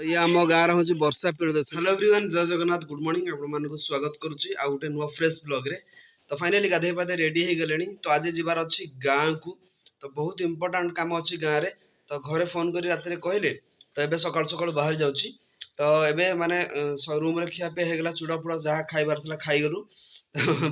ये आम गाँव हूँ वर्षा प्रियदर्शन। हेलो एवरीवन, जय जगन्नाथ, गुड मॉर्निंग। आपको स्वागत करुच्ची आ गोटे नुआ फ्रेश ब्लॉग रे। तो फाइनली गाधे पाधे रेडी हो गले। तो आज जीवार अच्छी गाँव को, तो बहुत इंपोर्टाट काम अच्छी गाँव में। तो घरे फोन कर रात कहले, तो ये सकाल सकाल बाहर जाऊँगी। तो ये माने रूम खियापे होगा चूड़ा फुड़ा जहाँ खाइबार था खाईगलु।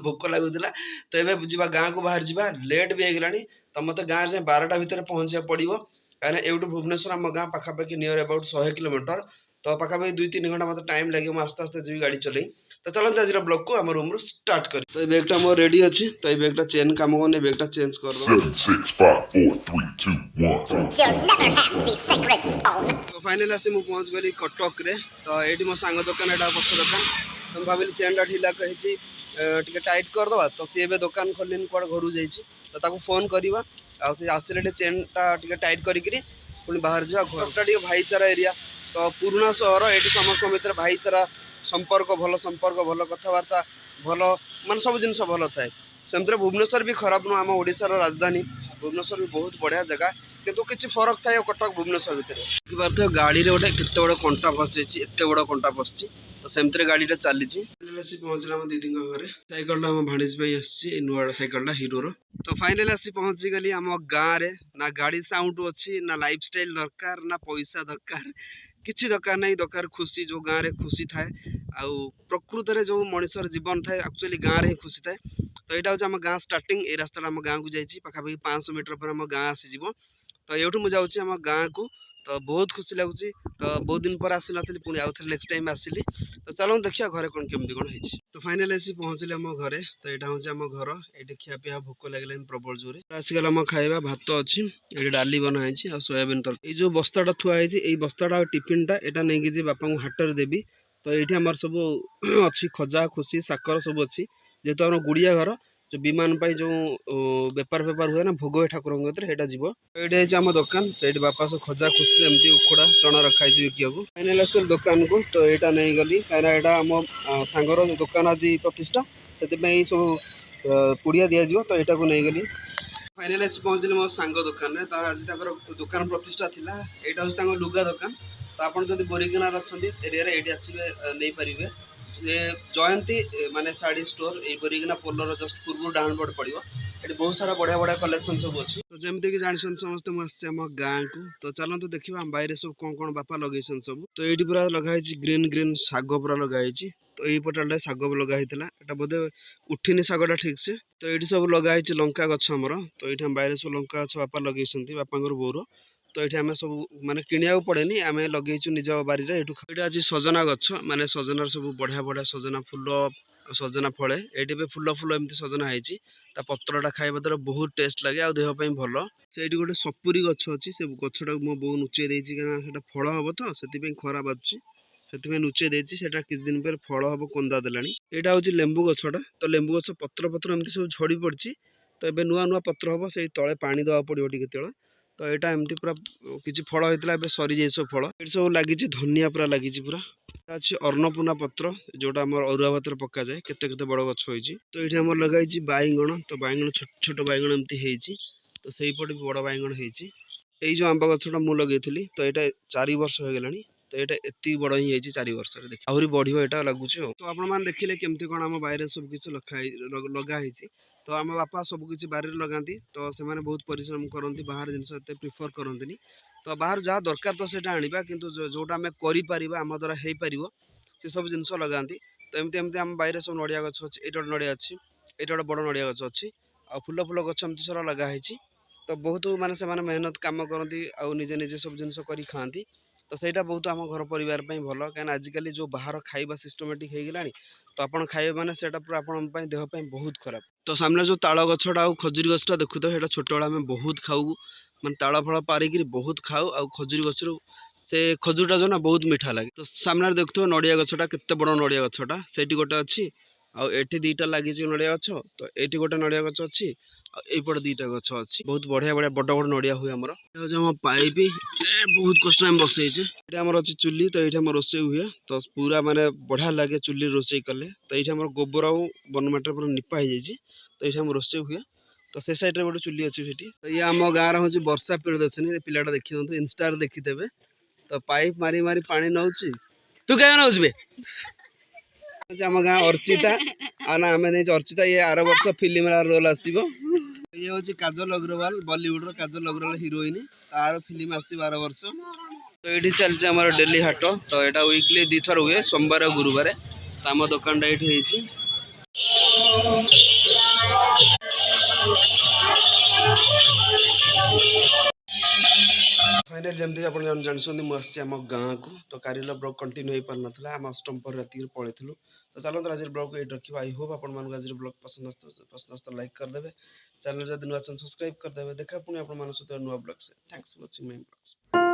भोक लगुला तो ये जा गाँव को बाहर जा लेट भी होगा। तो मत गाँव से 12टा भितर पहुँचा पड़ो कहीं एवं भुवनेश्वर आम गाँव पाखापाखि नियर अबाउट 100 किलोमीटर। तो पाखापाखि 2-3 घंटा मतलब टाइम लगे। मुझे आस्ते आस्ते जी गाड़ी चल। तो चलते आज ब्लॉग को आम रूम स्टार्ट कर। तो ये बैगटा मोर रेडी अच्छी। तो ये बैगटा चेन काम कर बैगटा चेंज कर। 7, 6, 5, 4, 3, 2, 1. You'll never have the sacred stone. तो फाइनली आसी मुझे पहुँच गली कटक रे। तो ये मो सांग दुकान एटा पक्ष दुकान। तो भाविली चेनटा ढिला कही टे टाइट करदे। तो सी ए दुकान खोल कौन घर जा तो फोन करवा आसले चेनटा टे टाइट करी पुणी बाहर जा। घरटा टे भाईचारा एरिया। तो पुराना सहर ये समस्त भितर भाईचारा संपर्क भल कथबार्ता भल मान सब जिन भल थाए। सेमती भुवनेश्वर भी खराब नुह। आम ओडिशार राजधानी भुवनेश्वर भी बहुत बढ़िया जगह, किंतु किसी फरक थाए कटक भुवनेश्वर भितर। देखिए गाड़ी रे गोटे केते बड़ कंटा फसी एत बड़ कंटा फसी। तो सेमती गाड़ीटा चली पहुँचला आम दीदी घर। सैकलटा आम भाणीज आसी नुआ सैकलटा हिरोर। तो फाइनली आसी पहुँची गली आम गाँव में। ना गाड़ी साउंड अच्छी, ना लाइफस्टाइल दरकार, ना पैसा दरकार, किसी दरकार नहीं। दरकार खुशी, जो गाँव में खुशी थाए आउ प्रकृत में जो मनुष्यर जीवन थाए एक्चुअली गाँव में ही खुशी थाए। तो यहाँ हूँ आम गाँव स्टार्टिंग। ये रास्ता आम गाँव को जाइए पाखापाखि 500 मीटर पर आम गाँव आसीज। तो ये मुझे जाऊँगी आम गाँव को। तो बहुत खुशी लगुच। तो बहुत दिन पर आसी नी पुणी आउ थे नेक्स्ट टाइम आसिली। तो चलो देखिए घरे कौन केमती कौन है। तो फाइनल आसी पहुँचली आम घरे। तो यहाँ हूँ आम घर। ये खियापिया भोक लगे प्रबल जोरे। आसीगल आम खाଇବା भात अच्छी, ये डाली बनाई आ सोयाबीन तरकारी। ये जो बस्ताटा थुआई ये बस्ताटा टिफिनटा यहाँ नहीं कि बापा को हाटर देवी। तो ये आम सब अच्छी खजा खुशी साकर सब अच्छी। जेहेतु आम गुड़िया घर जो विमान जो बेपार फेपार हुए ना भोग ठाकुर यहाँ जीव। ये आम दुकान से बापा सब खजा खुशी एमती उखुड़ा चना रखाई बिकिया को। फाइनल आस दुकान को। तो यहाँ नहीं गली कहीं आम सांगर दुकान आज प्रतिष्ठा से सब पुड़िया दिज्व। तो यहाँ को नहीं गली फाइनल आसी पहुँचली मो सांग दुकान में। तो आज दुकान प्रतिष्ठा थिला। यहाँ हूँ लुगा दुकान। तो आप बोरीगनार अच्छा एरिया ये आसवे नहीं पारे। ये जयंती माने साड़ी स्टोर ये बोरीगना पोलर जस्ट पूर्व डाउन पड़ पड़ो। ये बहुत सारा बढ़िया बढ़िया कलेक्शन सब अच्छी। तो जमती कि जानते समस्त मुझे आम गाँव को। तो चलते देखा आम बाहर सब कौन कौन बापा लगे सब। तो ये पूरा लगाई ग्रीन ग्रीन शाग पूरा लगाई। तो ये पटाल शाग लगाई यहाँ बोधे उठिनी शागटा ठीक से। तो ये सब लगाई लंका गछ आमर। तो ये बाहर सब लंका गछ बापा लगे बापा बोर। तो ये आम सब माने किणा पड़ेनि आम लगेचु निज बारी। ये आज सजना गछ माने सजनार सब बढ़िया बढ़िया सजना फुल सजना फले। ये फुल फुल एमती सजना है। पत्रटा खाଇବା द्वारा बहुत टेस्ट लगे आ देहपाई भल। से गोटे सपुरी गछ अच्छी से गछटा मो बो नुचे देती कहीं फल हम तो से खरा बाजुची से नुचे देती से किसी दिन पर फल हम कंदा देला। यहाँ हूँ लेंबू गछटा। तो लेंबू गछ पत्र पत्र एमती सब झड़ी पड़ी। तो ये नुआ नुआ पत्र हम से तले पानी देवा पड़ो टे तेल। तो यहाँ एमती पूरा किसी फल होता है सरी जाए सब फल। ये सब लगी धनिया पूरा लगी पूरा अच्छी अन्नपूर्णा पत्र जोटा आम अरुआ भात पका जाए केते केते बड़ गछ होइछि। तो ये आम लगाई बैगण। तो बैगण छोट छोट बैगण एमती होइछि। तो सही पटे बड़ बैगण होइछि। ये जो आंबा गछटा मु लगे तो यहाँ 4 वर्ष हो गलानी। तो यहाँ एति बड़ ही 4 वर्ष आहरी बढ़िया यहाँ लगुच। तो आप देखिले केमती कौन आम बाहर सब किसी लगाई। तो आम बापा सब किसी बारे लगाती। तो से बहुत परिश्रम करती बाहर जिन प्रिफर करती। तो बाहर जहाँ दरकार तो से आना कि जोटा आम कर आम द्वारा हो पार से सब जिन लगाती। तो एमती एमती आम बाहर सब नड़िया गछ अच्छी। ये गोटे नड़िया अच्छी, ये गोटे बड़ नड़िया गछ अच्छी आ फुल फुल गछ एमती सारा लगाई। तो बहुत माने से मेहनत काम करती निजे निजे सब जिन कर खाती। तो सहीटा बहुत आम घर परिवार भल कहीं आजिकल जो बाहर खाଇବା सिस्टमेटिक हो गलानी। तो आप खाइबे माने सेटा पूरा आपण देह बहुत खराब। तो सामने जो ताल गछटा आ खजुरी गछटा देखु तो छोट बेला आम बहुत खाऊ माने ताल फल पारिकी बहुत खाऊ आ खजुरी गछरू से खजुरटा जो ना बहुत मीठा लगे। तो सामने देखु नड़िया गछटा केते बड़ नड़िया गछटा सेठी गोटे अच्छी आठी 2टा लगी नड़िया गछ। तो ये गोटे नड़िया गछ अच्छी आईपटे 2टा गछ अच्छी बहुत बढ़िया बढ़िया बड़ बड़ नड़िया हुए। आमर पाइप बहुत कष्ट बसईचे। ये आम अच्छी चुली। तो ये रोसे हुए तो पूरा माने बढ़िया लगे चुली रोसे कले। तो ये गोबर आ बनमाटर पूरा निपा हो जाए। तो ये रोसे हुए। तो से साइड गोटे चुली अच्छी। तो ये आम गाँव हूँ वर्षा प्रियदर्शनी पिलाटा देखी इंस्टार देखीदे। तो पाइप मारी मारी पानी नौची तू क्या नौच बे आम गाँ अर्चिता आना आम नहीं अर्चिता ये आर वर्ष फिल्म रोल आसो ये हूँ काजल अग्रवाल बॉलीवुड रो काजल अग्रवाल हिरोइन तार फिल्म आसो 12 वर्ष तो ये चलছে आमर डेली हाट तो यहाँ वीकली 2 थर हुए सोमवार और गुरुवार तो आम दुकान ये फाइनल जमती आप जानते मुझे आम गाँ को तो कारिल ब्लॉग कंटिन्यू हो पार ना आम अष्टम पर राति पलू तो चलते आज ब्लॉग ये रखा आई होप आप आज ब्लॉग पसंद आस लाइक करदे चैनल जब नुआ सब्सक्राइब करदे देखा पुणी आप नुआ ब्लॉग से thanks for watching my blogs.